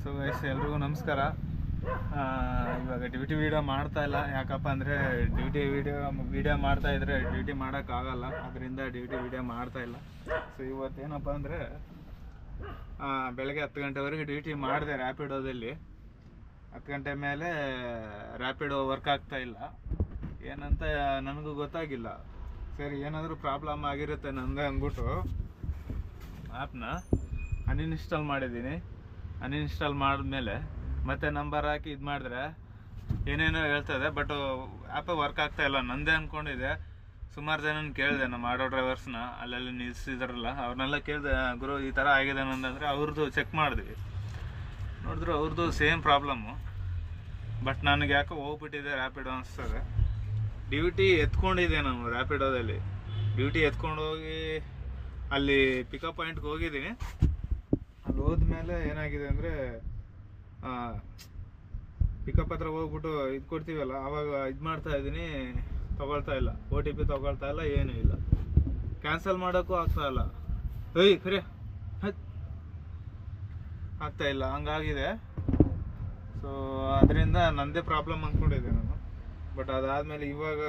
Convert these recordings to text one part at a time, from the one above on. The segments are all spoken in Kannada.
ಸೊ ಗೈಸ್ ಎಲ್ರಿಗೂ ನಮಸ್ಕಾರ. ಇವಾಗ ಡ್ಯೂಟಿ ವೀಡಿಯೋ ಮಾಡ್ತಾ ಇಲ್ಲ, ಯಾಕಪ್ಪ ಅಂದರೆ ಡ್ಯೂಟಿ ವೀಡಿಯೋ ಮಾಡ್ತಾ ಇದ್ರೆ ಡ್ಯೂಟಿ ಮಾಡೋಕ್ಕಾಗಲ್ಲ, ಅದರಿಂದ ಡ್ಯೂಟಿ ವೀಡಿಯೋ ಮಾಡ್ತಾ ಇಲ್ಲ. ಸೊ ಇವತ್ತೇನಪ್ಪ ಅಂದರೆ ಬೆಳಗ್ಗೆ 10 ಗಂಟೆವರೆಗೆ ಡ್ಯೂಟಿ ಮಾಡಿದೆ ರ್ಯಾಪಿಡೋದಲ್ಲಿ. 10 ಗಂಟೆ ಮೇಲೆ ರ್ಯಾಪಿಡೋ ವರ್ಕ್ ಆಗ್ತಾ ಇಲ್ಲ, ಏನಂತ ನನಗೂ ಗೊತ್ತಾಗಿಲ್ಲ. ಸರಿ ಏನಾದರೂ ಪ್ರಾಬ್ಲಮ್ ಆಗಿರುತ್ತೆ ನಂದೇ ಅಂದ್ಬಿಟ್ಟು ಆ್ಯಪ್ನ ಅನ್ಇನ್ಸ್ಟಾಲ್ ಮಾಡಿದ್ದೀನಿ. ಅನ್ಇನ್ಸ್ಟಾಲ್ ಮಾಡಿದ್ಮೇಲೆ ಮತ್ತೆ ನಂಬರ್ ಹಾಕಿ ಇದು ಮಾಡಿದ್ರೆ ಏನೇನೋ ಹೇಳ್ತದೆ, ಬಟ್ ಆ್ಯಪೇ ವರ್ಕ್ ಆಗ್ತಾ ಇಲ್ಲ. ನಂದೇ ಅಂದ್ಕೊಂಡಿದ್ದೆ. ಸುಮಾರು ಜನನ ಕೇಳಿದೆ, ನಮ್ಮ ಆಟೋ ಡ್ರೈವರ್ಸ್ನ ಅಲ್ಲೆಲ್ಲಿ ನಿಲ್ಲಿಸಿದ್ರಲ್ಲ ಅವ್ರನ್ನೆಲ್ಲ ಕೇಳಿದೆ, ಗುರು ಈ ಥರ ಆಗಿದೆ ಅಂತಂದರೆ ಅವ್ರದ್ದು ಚೆಕ್ ಮಾಡಿದ್ವಿ, ನೋಡಿದ್ರು ಅವ್ರದ್ದು ಸೇಮ್ ಪ್ರಾಬ್ಲಮ್ಮು. ಬಟ್ ನನಗೆ ಯಾಕೋ ಹೋಗ್ಬಿಟ್ಟಿದೆ ರ್ಯಾಪಿಡೋ ಅನಿಸ್ತದೆ. ಡ್ಯೂಟಿ ಎತ್ಕೊಂಡಿದ್ದೆ ನಾನು ರ್ಯಾಪಿಡೋದಲ್ಲಿ. ಡ್ಯೂಟಿ ಎತ್ಕೊಂಡು ಹೋಗಿ ಅಲ್ಲಿ ಪಿಕಪ್ ಪಾಯಿಂಟ್ಗೆ ಹೋಗಿದ್ದೀನಿ. ಅಲ್ಲಿ ಹೋದ್ಮೇಲೆ ಏನಾಗಿದೆ ಅಂದರೆ ಪಿಕಪ್ ಹತ್ರ ಹೋಗ್ಬಿಟ್ಟು ಇದು ಕೊಡ್ತೀವಲ್ಲ, ಆವಾಗ ಇದು ಮಾಡ್ತಾ ಇದ್ದೀನಿ, ತೊಗೊಳ್ತಾ ಇಲ್ಲ. OTP ತೊಗೊಳ್ತಾ ಇಲ್ಲ, ಏನೂ ಇಲ್ಲ. ಕ್ಯಾನ್ಸಲ್ ಮಾಡೋಕ್ಕೂ ಆಗ್ತಾ ಇಲ್ಲ. ಖರೆ ಆಗ್ತಾ ಇಲ್ಲ, ಹಂಗಾಗಿದೆ. ಸೊ ಅದರಿಂದ ನನ್ನದೇ ಪ್ರಾಬ್ಲಮ್ ಅಂದ್ಕೊಂಡಿದ್ದೆ ನಾನು. ಬಟ್ ಅದಾದಮೇಲೆ ಇವಾಗ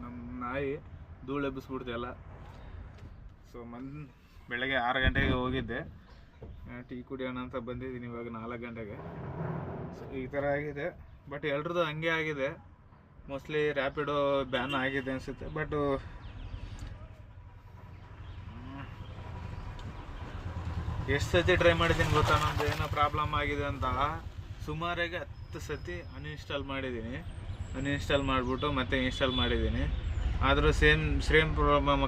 ನಮ್ಮ ನಾಯಿ ಧೂಳು ಎಬ್ಬಿಸ್ಬಿಡ್ತಲ್ಲ. ಸೊ ಬೆಳಗ್ಗೆ 6 ಗಂಟೆಗೆ ಹೋಗಿದ್ದೆ, ಟೀ ಕುಡಿಯೋಣ ಅಂತ ಬಂದಿದ್ದೀನಿ ಇವಾಗ 4 ಗಂಟೆಗೆ. ಸೊ ಈ ಥರ ಆಗಿದೆ. ಬಟ್ ಎಲ್ರದ್ದು ಹಂಗೆ ಆಗಿದೆ. ಮೋಸ್ಟ್ಲಿ ರ್ಯಾಪಿಡೋ ಬ್ಯಾನ್ ಆಗಿದೆ ಅನಿಸುತ್ತೆ. ಬಟ್ ಎಷ್ಟು ಸತಿ ಟ್ರೈ ಮಾಡಿದ್ದೀನಿ ಗೊತ್ತಾ, ನಮ್ಮದು ಏನೋ ಪ್ರಾಬ್ಲಮ್ ಆಗಿದೆ ಅಂತ. ಸುಮಾರಾಗಿ 10 ಸತಿ ಅನ್ಇನ್ಸ್ಟಾಲ್ ಮಾಡಿದ್ದೀನಿ. ಅನ್ಇನ್ಸ್ಟಾಲ್ ಮಾಡಿಬಿಟ್ಟು ಮತ್ತೆ ಇನ್ಸ್ಟಾಲ್ ಮಾಡಿದ್ದೀನಿ. ಆದರೂ ಸೇಮ್ ಪ್ರಾಬ್ಲಮ್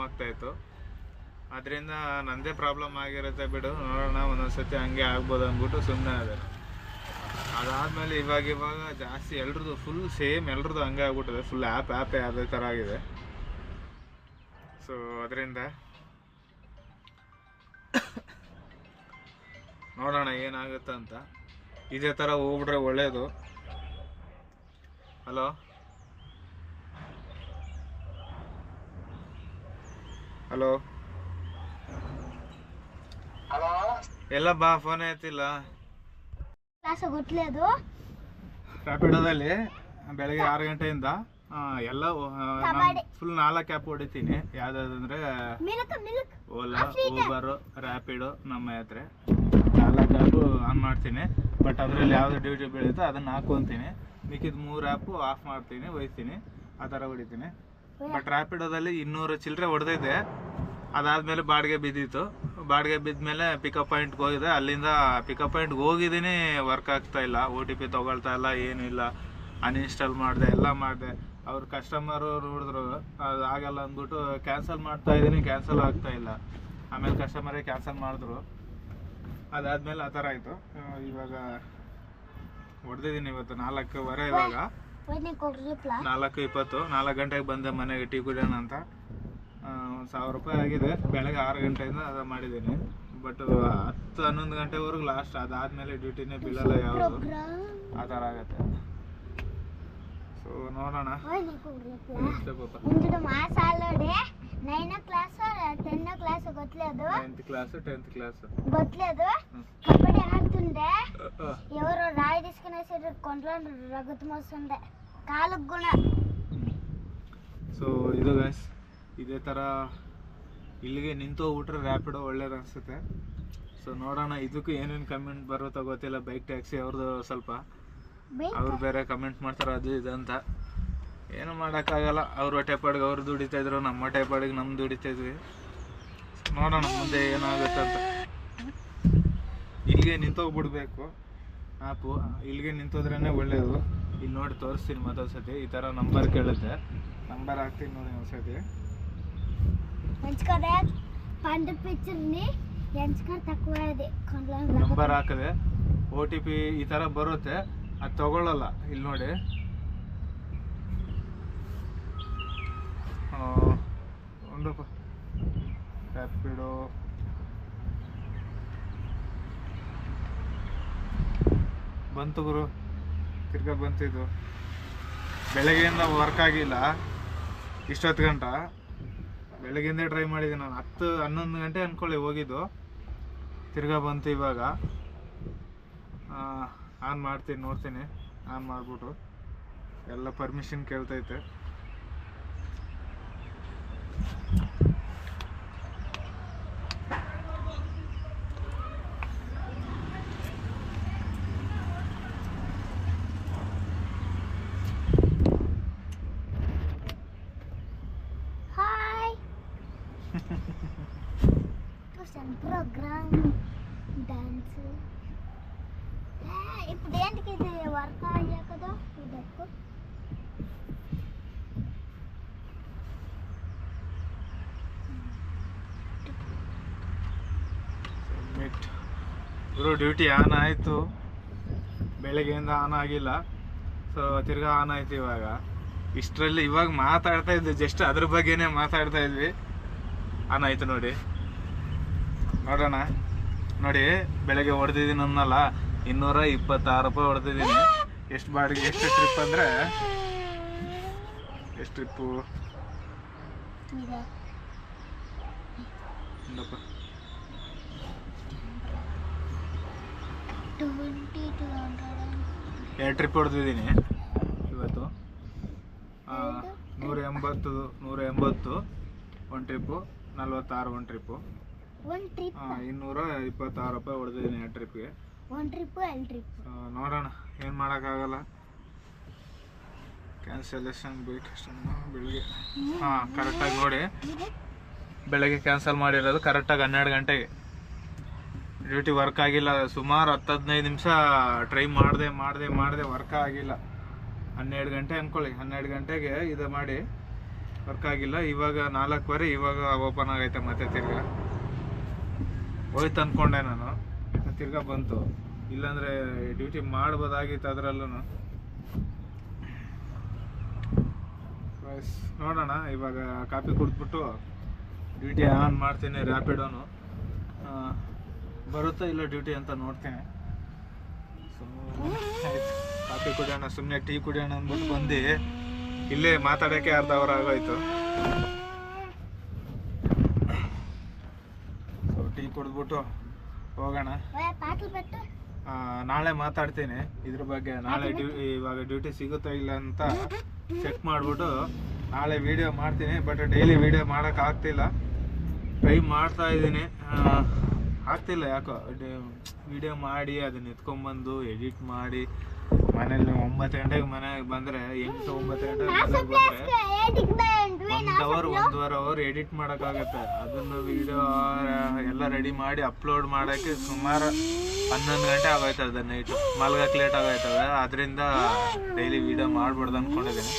ಆಗ್ತಾಯಿತ್ತು. ಅದರಿಂದ ನನ್ನದೇ ಪ್ರಾಬ್ಲಮ್ ಆಗಿರುತ್ತೆ ಬಿಡು, ನೋಡೋಣ ಒಂದೊಂದು ಸತಿ ಹಂಗೆ ಆಗ್ಬೋದು ಅಂದ್ಬಿಟ್ಟು ಸುಮ್ಮನೆ ಅದೇ. ಅದಾದಮೇಲೆ ಇವಾಗ ಜಾಸ್ತಿ ಎಲ್ರದ್ದು ಫುಲ್ ಸೇಮ್, ಎಲ್ರದ್ದು ಹಂಗೆ ಆಗ್ಬಿಟ್ಟಿದೆ. ಫುಲ್ ಆ್ಯಪೇ ಅದೇ ಥರ ಆಗಿದೆ. ಸೊ ಅದರಿಂದ ನೋಡೋಣ ಏನಾಗುತ್ತೆ ಅಂತ. ಇದೇ ಥರ ಹೋಗ್ಬಿಟ್ರೆ ಒಳ್ಳೆಯದು. ಹಲೋ ಹಲೋ ಎಲ್ಲ ಬಾ, ಫೋನೇ ಎತ್ತಿಲ್ಲ. ರ್ಯಾಪಿಡೋದಲ್ಲಿ ಬೆಳಗ್ಗೆ 6 ಗಂಟೆಯಿಂದ ಎಲ್ಲ ಫುಲ್ 4 ಆ್ಯಪ್ ಹೊಡಿತೀನಿ. ಯಾವುದಾದಂದರೆ ಓಲಾ, ಊಬರು, ರ್ಯಾಪಿಡೋ, ನಮ್ಮ ಯಾತ್ರೆ 4 ಆ್ಯಪು ಆನ್ ಮಾಡ್ತೀನಿ. ಬಟ್ ಅದರಲ್ಲಿ ಯಾವುದು ಡ್ಯೂಟಿ ಬೀಳುತ್ತೋ ಅದನ್ನು ಹಾಕ್ಕೊತೀನಿ. ಮಿಕ್ಕಿದ 3 ಆ್ಯಪು ಆಫ್ ಮಾಡ್ತೀನಿ, ಒಯ್ತೀನಿ, ಆ ಥರ ಹೊಡಿತೀನಿ. ಬಟ್ ರ್ಯಾಪಿಡೋದಲ್ಲಿ 200 ಚಿಲ್ಲರೆ ಹೊಡೆದಿದ್ದೆ. ಅದಾದಮೇಲೆ ಬಾಡಿಗೆ ಬಿದ್ದಿತ್ತು. ಬಾಡಿಗೆ ಬಿದ್ದ ಪಿಕಪ್ ಪಾಯಿಂಟ್ಗೆ ಹೋಗಿದೆ. ಅಲ್ಲಿಂದ ಪಿಕಪ್ ಪಾಯಿಂಟ್ಗೆ ಹೋಗಿದ್ದೀನಿ, ವರ್ಕ್ ಆಗ್ತಾ ಇಲ್ಲ. OTP ತೊಗೊಳ್ತಾ ಇಲ್ಲ, ಏನೂ ಇಲ್ಲ. ಅನ್ಇನ್ಸ್ಟಾಲ್ ಮಾಡಿದೆ, ಎಲ್ಲ ಮಾಡಿದೆ. ಅವ್ರು ಕಸ್ಟಮರು ನೋಡಿದ್ರು ಅದು ಆಗಲ್ಲ ಅಂದ್ಬಿಟ್ಟು ಕ್ಯಾನ್ಸಲ್ ಮಾಡ್ತಾಯಿದ್ದೀನಿ, ಕ್ಯಾನ್ಸಲ್ ಆಗ್ತಾ ಇಲ್ಲ. ಆಮೇಲೆ ಕಸ್ಟಮರೇ ಕ್ಯಾನ್ಸಲ್ ಮಾಡಿದ್ರು. ಅದಾದಮೇಲೆ ಆ ಥರ ಆಯಿತು. ಇವಾಗ ಹೊಡೆದಿದ್ದೀನಿ ಇವತ್ತು 4:15. ಇವಾಗ 4:20, 4 ಗಂಟೆಗೆ ಬಂದೆ ಮನೆಗೆ ಟೀ ಕುಡಿಯೋಣ ಅಂತ. 1,000 ರೂಪಾಯಿ ಆಗಿದೆ. ಬೆಳಗ್ಗೆ 6 ಗಂಟೆಯಿಂದ ಅದು ಮಾಡಿದ್ದೀನಿ. ಬಟ್ 10-11 ಗಂಟೆವರೆಗೂ ಲಾಸ್ಟ್. ಅದಾದಮೇಲೆ ಡ್ಯೂಟಿನೇ ಬೀಳಲ್ಲ ಯಾವುದು, ಆ ಥರ ಆಗುತ್ತೆ. ಸೊ ನೋಡೋಣ. 9th class 10th class kabaddi ఆడుతుండే ఎవరో రాయి తీసుకునేసి కొండలో రగుతు మోస్తుండే కాలుకు కూడా. ಸೊ ಇದು ಗೈಸ್, ಇದೇ ಥರ ಇಲ್ಲಿಗೆ ನಿಂತು ಹೋಗ್ಬಿಟ್ರೆ ರ್ಯಾಪಿಡೋ ಒಳ್ಳೇದು ಅನಿಸುತ್ತೆ. ಸೊ ನೋಡೋಣ, ಇದಕ್ಕೂ ಏನೇನು ಕಮೆಂಟ್ ಬರುತ್ತೋ ಗೊತ್ತಿಲ್ಲ. ಬೈಕ್ ಟ್ಯಾಕ್ಸಿ ಅವ್ರದ್ದು ಸ್ವಲ್ಪ ಅವ್ರು ಬೇರೆ ಕಮೆಂಟ್ ಮಾಡ್ತಾರೆ ಅದು ಇದು ಅಂತ. ಏನು ಮಾಡೋಕ್ಕಾಗಲ್ಲ. ಅವ್ರ ಹೊಟ್ಟೆಪಾಡಿಗೆ ಅವ್ರು ದುಡಿತಾಯಿದ್ರು, ನಮ್ಮ ಹೊಟ್ಟೆಪಾಡಿಗೆ ನಮ್ಮ ದುಡಿತಾಯಿದ್ವಿ. ನೋಡೋಣ ಮುಂದೆ ಏನಾಗುತ್ತೆ ಅಂತ. ಇಲ್ಲಿಗೆ ನಿಂತೋಗ್ಬಿಡ್ಬೇಕು ಆ್ಯಪು. ಇಲ್ಲಿಗೆ ನಿಂತೋದ್ರೇ ಒಳ್ಳೆಯದು. ಇಲ್ಲಿ ನೋಡಿ ತೋರಿಸ್ತೀನಿ ಮತ್ತೊಂದು ಸತಿ. ಈ ಥರ ನಂಬರ್ ಕೇಳುತ್ತೆ, ನಂಬರ್ ಹಾಕ್ತೀನಿ ನೋಡಿ ಒಂದ್ಸತಿ. ನಂಬರ್ ಹಾಕಿದೆ, OTP ಈ ಥರ ಬರುತ್ತೆ, ಅದು ತಗೊಳ್ಳಲ್ಲ. ಇಲ್ಲಿ ನೋಡಿ, ರ್ಯಾಪಿಡೋ ಬಂತು ಗುರು, ತಿರ್ಗಾ ಬಂತಿದ್ದು. ಬೆಳಗ್ಗೆಯಿಂದ ವರ್ಕ್ ಆಗಿಲ್ಲ. ಇಷ್ಟೊತ್ತು ಗಂಟ ಬೆಳಗ್ಗಿಂದ ಟ್ರೈ ಮಾಡಿದ್ದೀನಿ ನಾನು. 10-11 ಗಂಟೆ ಅಂದ್ಕೊಳ್ಳಿ ಹೋಗಿದ್ದು. ತಿರ್ಗಾ ಬಂತು ಇವಾಗ. ಆನ್ ಮಾಡ್ತೀನಿ, ನೋಡ್ತೀನಿ. ಆನ್ ಮಾಡಿಬಿಟ್ಟು ಎಲ್ಲ ಪರ್ಮಿಷನ್ ಕೇಳ್ತೈತೆ. ప్రోగ్రామ్ డాన్స్ ఇప్పుడు ఏంటికి ఇది వర్క్ అయ్యా కదా ಇದಕ್ಕೂ ಗುರು ಡ್ಯೂಟಿ ಆನ್ ಆಯಿತು. ಬೆಳಗ್ಗೆಯಿಂದ ಆನ್ ಆಗಿಲ್ಲ. ಸೊ ತಿರ್ಗಾ ಆನ್ ಆಯ್ತು ಇವಾಗ. ಇಷ್ಟರಲ್ಲಿ ಇವಾಗ ಮಾತಾಡ್ತಾ ಇದ್ವಿ, ಜಸ್ಟ್ ಅದ್ರ ಬಗ್ಗೆನೇ ಮಾತಾಡ್ತಾ ಇದ್ವಿ. ಆನ್ ಆಯ್ತು ನೋಡಿ, ನೋಡೋಣ. ನೋಡಿ ಬೆಳಗ್ಗೆ ಹೊಡೆದಿದ್ದೀನಿ ಅನ್ನಲ್ಲ, 226 ರೂಪಾಯಿ ಹೊಡೆದಿದ್ದೀನಿ. ಎಷ್ಟು ಬಾಡಿಗೆ, ಎಷ್ಟು ಟ್ರಿಪ್ ಅಂದರೆ ಎಷ್ಟು ಟ್ರಿಪ್ಪು ಇದೆ 2 ಟ್ರಿಪ್ ಹೊಡೆದಿದ್ದೀನಿ ಇವತ್ತು. 180 ಒಂದು ಟ್ರಿಪ್ಪು, 46 ಒಂದು ಟ್ರಿಪ್ಪು, 226 ರೂಪಾಯಿ ಹೊಡೆದಿದ್ದೀನಿ 2 ಟ್ರಿಪ್ಗೆ. ನೋಡೋಣ, ಏನು ಮಾಡೋಕ್ಕಾಗಲ್ಲ. ಕ್ಯಾನ್ಸಲೇಷನ್ ಬೇಕಷ್ಟು ಬೆಳಿಗ್ಗೆ. ಕರೆಕ್ಟಾಗಿ ನೋಡಿ, ಬೆಳಗ್ಗೆ ಕ್ಯಾನ್ಸಲ್ ಮಾಡಿರೋದು ಕರೆಕ್ಟಾಗಿ 12 ಗಂಟೆಗೆ. ಡ್ಯೂಟಿ ವರ್ಕ್ ಆಗಿಲ್ಲ. ಸುಮಾರು 10-15 ನಿಮಿಷ ಟ್ರೈ ಮಾಡಿದೆ ವರ್ಕ್ ಆಗಿಲ್ಲ. 12 ಗಂಟೆ ಅಂದ್ಕೊಳ್ಳಿ, 12 ಗಂಟೆಗೆ ಇದು ಮಾಡಿ ವರ್ಕ್ ಆಗಿಲ್ಲ. ಇವಾಗ 4:15 ಇವಾಗ ಓಪನ್ ಆಗೈತೆ ಮತ್ತೆ. ತಿರ್ಗಾ ಹೋಯ್ತು ಅಂದ್ಕೊಂಡೆ ನಾನು, ತಿರ್ಗಾ ಬಂತು. ಇಲ್ಲಾಂದರೆ ಡ್ಯೂಟಿ ಮಾಡ್ಬೋದಾಗಿತ್ತು ಅದರಲ್ಲೂ. ನೋಡೋಣ, ಇವಾಗ ಕಾಫಿ ಕುಡಿದ್ಬಿಟ್ಟು ಡ್ಯೂಟಿ ಆನ್ ಮಾಡ್ತೀನಿ. ರ್ಯಾಪಿಡೋನು ಬರುತ್ತಾ ಇಲ್ಲ ಡ್ಯೂಟಿ ಅಂತ ನೋಡ್ತೀನಿ. ಸೊ ಕಾಫಿ ಕುಡಿಯೋಣ, ಸುಮ್ಮನೆ ಟೀ ಕುಡಿಯೋಣ ಅಂದ್ಬಿಟ್ಟು ಬಂದು ಇಲ್ಲೇ ಮಾತಾಡೋಕ್ಕೆ ಅರ್ಧ ಅವರ್ ಆಗೋಯ್ತು. ಸೊ ಟೀ ಕುಡಿದ್ಬಿಟ್ಟು ಹೋಗೋಣ. ನಾಳೆ ಮಾತಾಡ್ತೀನಿ ಇದ್ರ ಬಗ್ಗೆ. ನಾಳೆ ಇವಾಗ ಡ್ಯೂಟಿ ಸಿಗುತ್ತಾ ಇಲ್ಲ ಅಂತ ಚೆಕ್ ಮಾಡಿಬಿಟ್ಟು ನಾಳೆ ವಿಡಿಯೋ ಮಾಡ್ತೀನಿ. ಬಟ್ ಡೈಲಿ ವಿಡಿಯೋ ಮಾಡೋಕೆ ಆಗ್ತಿಲ್ಲ. ಟ್ರೈ ಮಾಡ್ತಾ ಇದ್ದೀನಿ, ಆಗ್ತಿಲ್ಲ ಯಾಕೋ. ವಿಡಿಯೋ ಮಾಡಿ ಅದನ್ನ ಎತ್ಕೊಂಡ್ಬಂದು ಎಡಿಟ್ ಮಾಡಿ ಮನೇಲಿ 9 ಗಂಟೆಗೆ ಮನೆಗೆ ಬಂದರೆ 8-9 ಗಂಟೆಗೆ ಬಂದರೆ 1 ಅವರ್ ಎಡಿಟ್ ಮಾಡೋಕ್ಕಾಗತ್ತೆ. ಅದನ್ನು ವಿಡಿಯೋ ಎಲ್ಲ ರೆಡಿ ಮಾಡಿ ಅಪ್ಲೋಡ್ ಮಾಡೋಕ್ಕೆ ಸುಮಾರು 11 ಗಂಟೆ ಆಗೋಯ್ತದೆ. Night ಮಲ್ಗಕ್ಕೆ late ಆಗೋಯ್ತದೆ. ಅದರಿಂದ ಡೈಲಿ ವಿಡಿಯೋ ಮಾಡ್ಬಾರ್ದು ಅಂದ್ಕೊಂಡಿದ್ದೀನಿ.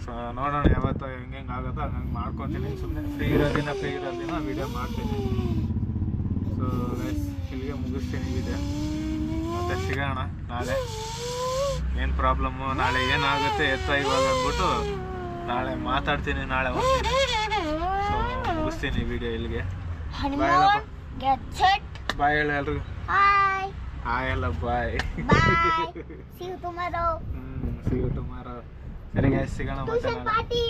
ಸೊ ನೋಡೋಣ, ಯಾವತ್ತೋ ಹೆಂಗೆ ಆಗುತ್ತೋ ಹಂಗೆ ಮಾಡ್ಕೊತೀನಿ. ಸುಮ್ಮನೆ ಫ್ರೀ ಇರೋದಿನ ವಿಡಿಯೋ ಮಾಡ್ತೀನಿ. ಸೊ ಇಲ್ಲಿಗೆ ಮುಗಿಸ್ತೀನಿ ವಿಡಿಯೋ. ಮತ್ತೆ ಸಿಗೋಣ ನಾಳೆ. ಏನು ಪ್ರಾಬ್ಲಮ್ಮು, ನಾಳೆ ಏನಾಗುತ್ತೆ ಎತ್ತ ಇವಾಗ ಅಂದ್ಬಿಟ್ಟು ನಾಳೆ ಮಾತಾಡ್ತೀನಿ. ನಾಳೆ ಹೋಗ್ತೀನಿ. ಸೊ ಮುಗಿಸ್ತೀನಿ ವಿಡಿಯೋ ಇಲ್ಲಿಗೆ. ಬಾಯ್ ಹೇಳಿ ಎಲ್ರಿಗೂ. ಹಾಯ್ ಅಲ್ಲ, ಬಾಯ್. See you tomorrow. See you tomorrow. ಸರಿ ಗೈಸ್, ಸಿಗೋಣ ಮತ್ತೆ ನಾಳೆ.